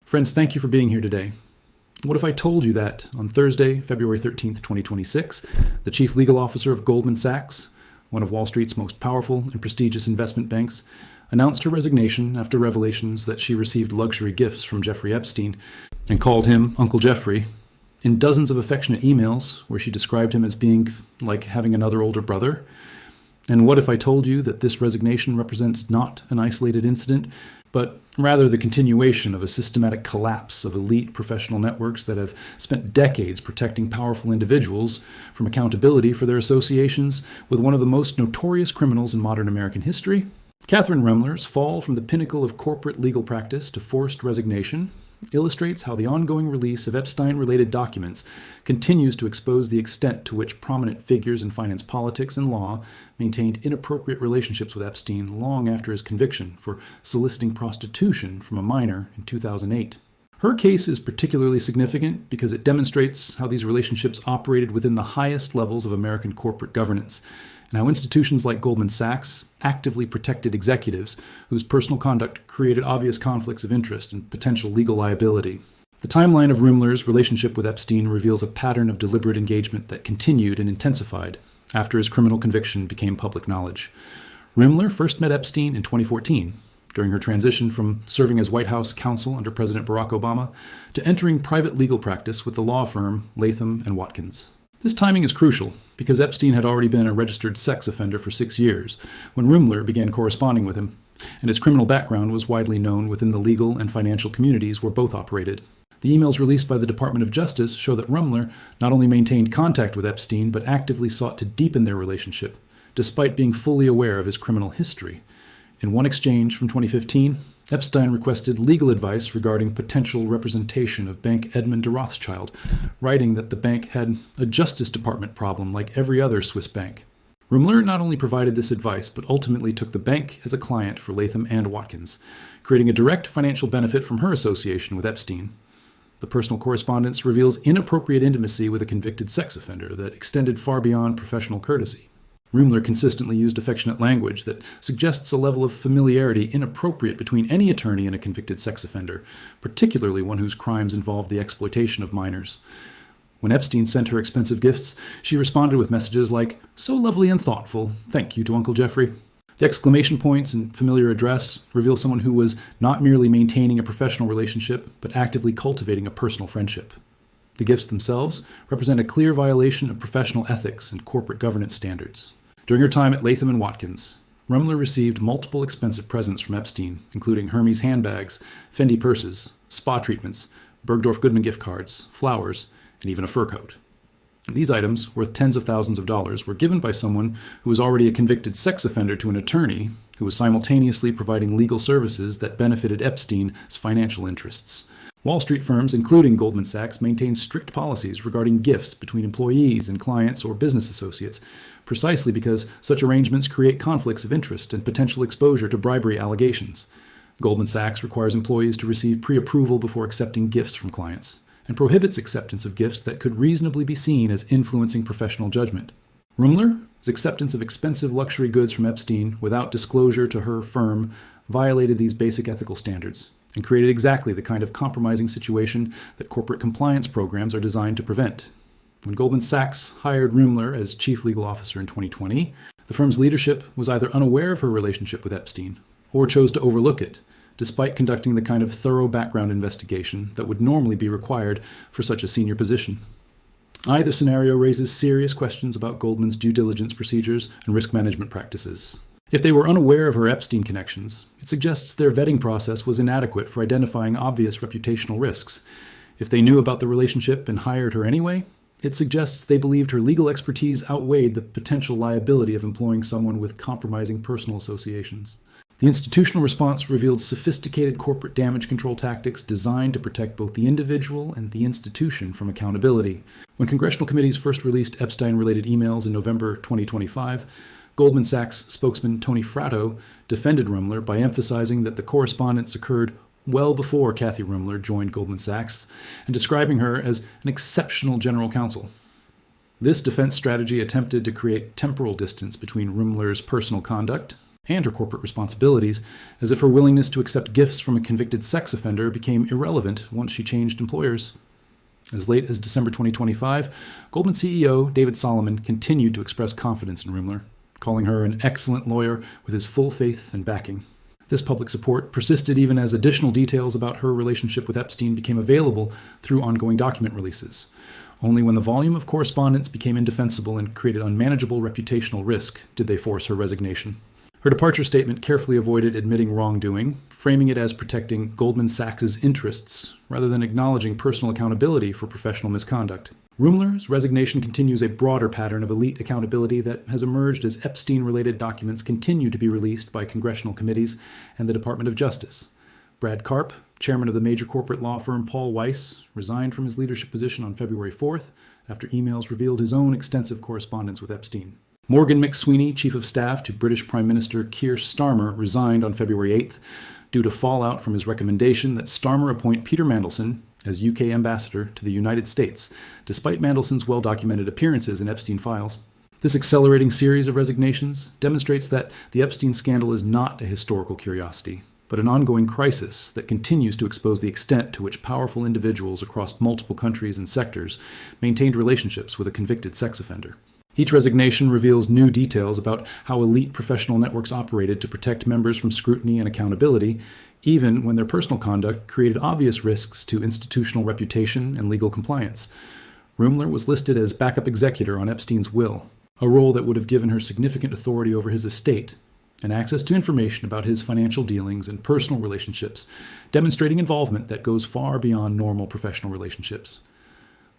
Friends, thank you for being here today. What if I told you that on Thursday, February 13th, 2026, the chief legal officer of Goldman Sachs, one of Wall Street's most powerful and prestigious investment banks, announced her resignation after revelations that she received luxury gifts from Jeffrey Epstein and called him Uncle Jeffrey in dozens of affectionate emails where she described him as being like having another older brother? And what if I told you that this resignation represents not an isolated incident, but rather the continuation of a systematic collapse of elite professional networks that have spent decades protecting powerful individuals from accountability for their associations with one of the most notorious criminals in modern American history? Catherine Remler's fall from the pinnacle of corporate legal practice to forced resignation illustrates how the ongoing release of Epstein-related documents continues to expose the extent to which prominent figures in finance, politics, and law maintained inappropriate relationships with Epstein long after his conviction for soliciting prostitution from a minor in 2008. Her case is particularly significant because it demonstrates how these relationships operated within the highest levels of American corporate governance, and how institutions like Goldman Sachs actively protected executives whose personal conduct created obvious conflicts of interest and potential legal liability. The timeline of Remler's relationship with Epstein reveals a pattern of deliberate engagement that continued and intensified after his criminal conviction became public knowledge. Remler first met Epstein in 2014, during her transition from serving as White House counsel under President Barack Obama to entering private legal practice with the law firm Latham & Watkins. This timing is crucial because Epstein had already been a registered sex offender for 6 years when Remler began corresponding with him, and his criminal background was widely known within the legal and financial communities where both operated. The emails released by the Department of Justice show that Remler not only maintained contact with Epstein but actively sought to deepen their relationship, despite being fully aware of his criminal history. In one exchange from 2015, Epstein requested legal advice regarding potential representation of Bank Edmond de Rothschild, writing that the bank had a Justice Department problem like every other Swiss bank. Remler not only provided this advice, but ultimately took the bank as a client for Latham & Watkins, creating a direct financial benefit from her association with Epstein. The personal correspondence reveals inappropriate intimacy with a convicted sex offender that extended far beyond professional courtesy. Remler consistently used affectionate language that suggests a level of familiarity inappropriate between any attorney and a convicted sex offender, particularly one whose crimes involved the exploitation of minors. When Epstein sent her expensive gifts, she responded with messages like, "So lovely and thoughtful, thank you to Uncle Jeffrey." The exclamation points and familiar address reveal someone who was not merely maintaining a professional relationship, but actively cultivating a personal friendship. The gifts themselves represent a clear violation of professional ethics and corporate governance standards. During her time at Latham & Watkins, Remler received multiple expensive presents from Epstein, including Hermes handbags, Fendi purses, spa treatments, Bergdorf Goodman gift cards, flowers, and even a fur coat. These items, worth tens of thousands of dollars, were given by someone who was already a convicted sex offender to an attorney who was simultaneously providing legal services that benefited Epstein's financial interests. Wall Street firms, including Goldman Sachs, maintain strict policies regarding gifts between employees and clients or business associates, precisely because such arrangements create conflicts of interest and potential exposure to bribery allegations. Goldman Sachs requires employees to receive pre-approval before accepting gifts from clients, and prohibits acceptance of gifts that could reasonably be seen as influencing professional judgment. Remler's acceptance of expensive luxury goods from Epstein without disclosure to her firm violated these basic ethical standards and created exactly the kind of compromising situation that corporate compliance programs are designed to prevent. When Goldman Sachs hired Remler as chief legal officer in 2020, the firm's leadership was either unaware of her relationship with Epstein or chose to overlook it, despite conducting the kind of thorough background investigation that would normally be required for such a senior position. Either scenario raises serious questions about Goldman's due diligence procedures and risk management practices. If they were unaware of her Epstein connections, it suggests their vetting process was inadequate for identifying obvious reputational risks. If they knew about the relationship and hired her anyway, it suggests they believed her legal expertise outweighed the potential liability of employing someone with compromising personal associations. The institutional response revealed sophisticated corporate damage control tactics designed to protect both the individual and the institution from accountability. When congressional committees first released Epstein-related emails in November 2025, Goldman Sachs spokesman Tony Fratto defended Remler by emphasizing that the correspondence occurred well before Kathy Remler joined Goldman Sachs and describing her as an exceptional general counsel. This defense strategy attempted to create temporal distance between Remler's personal conduct and her corporate responsibilities, as if her willingness to accept gifts from a convicted sex offender became irrelevant once she changed employers. As late as December 2025, Goldman CEO David Solomon continued to express confidence in Rumler, calling her an excellent lawyer with his full faith and backing. This public support persisted even as additional details about her relationship with Epstein became available through ongoing document releases. Only when the volume of correspondence became indefensible and created unmanageable reputational risk did they force her resignation. Her departure statement carefully avoided admitting wrongdoing, framing it as protecting Goldman Sachs' interests rather than acknowledging personal accountability for professional misconduct. Rumler's resignation continues a broader pattern of elite accountability that has emerged as Epstein-related documents continue to be released by congressional committees and the Department of Justice. Brad Karp, chairman of the major corporate law firm Paul Weiss, resigned from his leadership position on February 4th after emails revealed his own extensive correspondence with Epstein. Morgan McSweeney, chief of staff to British Prime Minister Keir Starmer, resigned on February 8th due to fallout from his recommendation that Starmer appoint Peter Mandelson as UK ambassador to the United States, despite Mandelson's well-documented appearances in Epstein files. This accelerating series of resignations demonstrates that the Epstein scandal is not a historical curiosity, but an ongoing crisis that continues to expose the extent to which powerful individuals across multiple countries and sectors maintained relationships with a convicted sex offender. Each resignation reveals new details about how elite professional networks operated to protect members from scrutiny and accountability, even when their personal conduct created obvious risks to institutional reputation and legal compliance. Rumler was listed as backup executor on Epstein's will, a role that would have given her significant authority over his estate and access to information about his financial dealings and personal relationships, demonstrating involvement that goes far beyond normal professional relationships.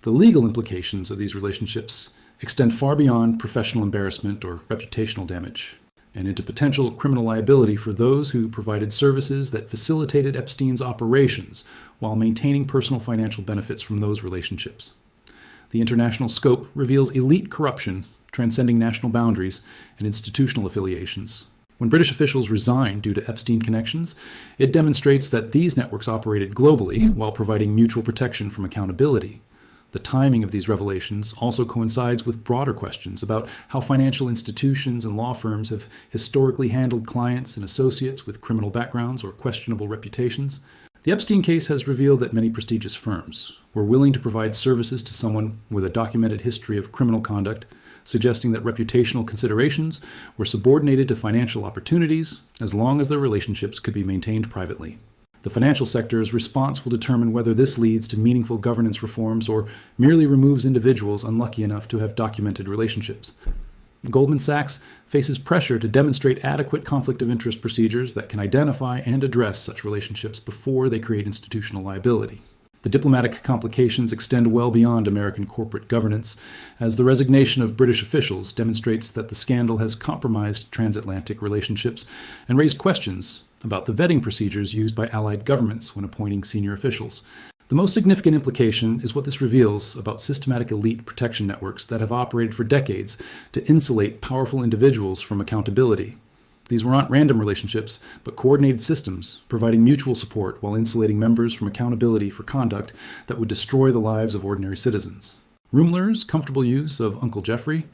The legal implications of these relationships extend far beyond professional embarrassment or reputational damage, and into potential criminal liability for those who provided services that facilitated Epstein's operations while maintaining personal financial benefits from those relationships. The international scope reveals elite corruption transcending national boundaries and institutional affiliations. When British officials resigned due to Epstein connections, it demonstrates that these networks operated globally while providing mutual protection from accountability. The timing of these revelations also coincides with broader questions about how financial institutions and law firms have historically handled clients and associates with criminal backgrounds or questionable reputations. The Epstein case has revealed that many prestigious firms were willing to provide services to someone with a documented history of criminal conduct, suggesting that reputational considerations were subordinated to financial opportunities as long as their relationships could be maintained privately. The financial sector's response will determine whether this leads to meaningful governance reforms or merely removes individuals unlucky enough to have documented relationships. Goldman Sachs faces pressure to demonstrate adequate conflict of interest procedures that can identify and address such relationships before they create institutional liability. The diplomatic complications extend well beyond American corporate governance, as the resignation of British officials demonstrates that the scandal has compromised transatlantic relationships and raised questions about the vetting procedures used by allied governments when appointing senior officials. The most significant implication is what this reveals about systematic elite protection networks that have operated for decades to insulate powerful individuals from accountability. These were not random relationships, but coordinated systems, providing mutual support while insulating members from accountability for conduct that would destroy the lives of ordinary citizens. Rumler's comfortable use of Uncle Jeffrey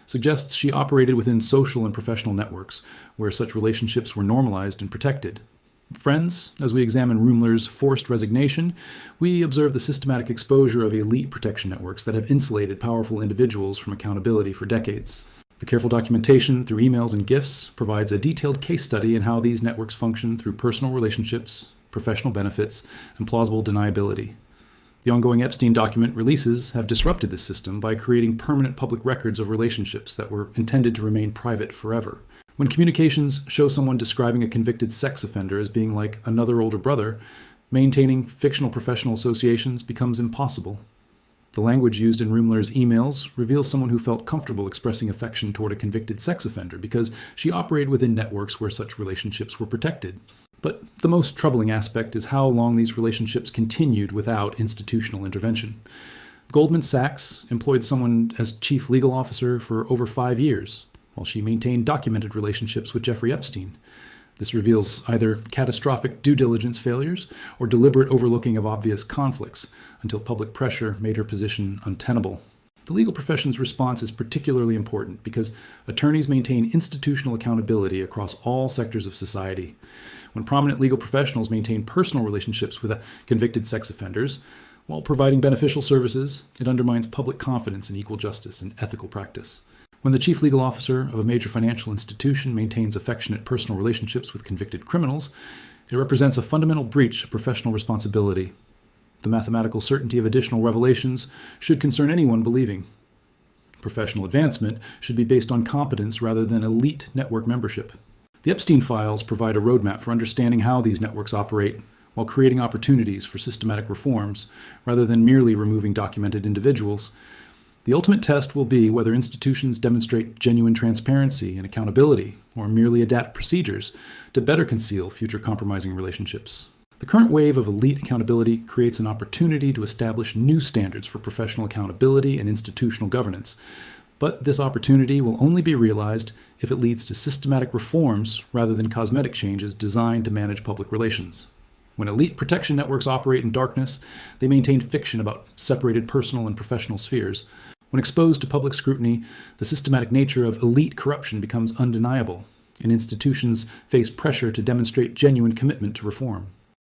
suggests she operated within social and professional networks where such relationships were normalized and protected. Friends, as we examine Rumler's forced resignation, we observe the systematic exposure of elite protection networks that have insulated powerful individuals from accountability for decades. The careful documentation through emails and gifts provides a detailed case study in how these networks function through personal relationships, professional benefits, and plausible deniability. The ongoing Epstein document releases have disrupted this system by creating permanent public records of relationships that were intended to remain private forever. When communications show someone describing a convicted sex offender as being like another older brother, maintaining fictional professional associations becomes impossible. The language used in Rumler's emails reveals someone who felt comfortable expressing affection toward a convicted sex offender because she operated within networks where such relationships were protected. But the most troubling aspect is how long these relationships continued without institutional intervention. Goldman Sachs employed someone as chief legal officer for over 5 years, while she maintained documented relationships with Jeffrey Epstein. This reveals either catastrophic due diligence failures or deliberate overlooking of obvious conflicts until public pressure made her position untenable. The legal profession's response is particularly important because attorneys maintain institutional accountability across all sectors of society. When prominent legal professionals maintain personal relationships with convicted sex offenders, while providing beneficial services, it undermines public confidence in equal justice and ethical practice. When the chief legal officer of a major financial institution maintains affectionate personal relationships with convicted criminals, it represents a fundamental breach of professional responsibility. The mathematical certainty of additional revelations should concern anyone believing. Professional advancement should be based on competence rather than elite network membership. The Epstein files provide a roadmap for understanding how these networks operate, while creating opportunities for systematic reforms, rather than merely removing documented individuals. The ultimate test will be whether institutions demonstrate genuine transparency and accountability, or merely adapt procedures to better conceal future compromising relationships. The current wave of elite accountability creates an opportunity to establish new standards for professional accountability and institutional governance. But this opportunity will only be realized if it leads to systematic reforms rather than cosmetic changes designed to manage public relations. When elite protection networks operate in darkness, they maintain fiction about separated personal and professional spheres. When exposed to public scrutiny, the systematic nature of elite corruption becomes undeniable, and institutions face pressure to demonstrate genuine commitment to reform.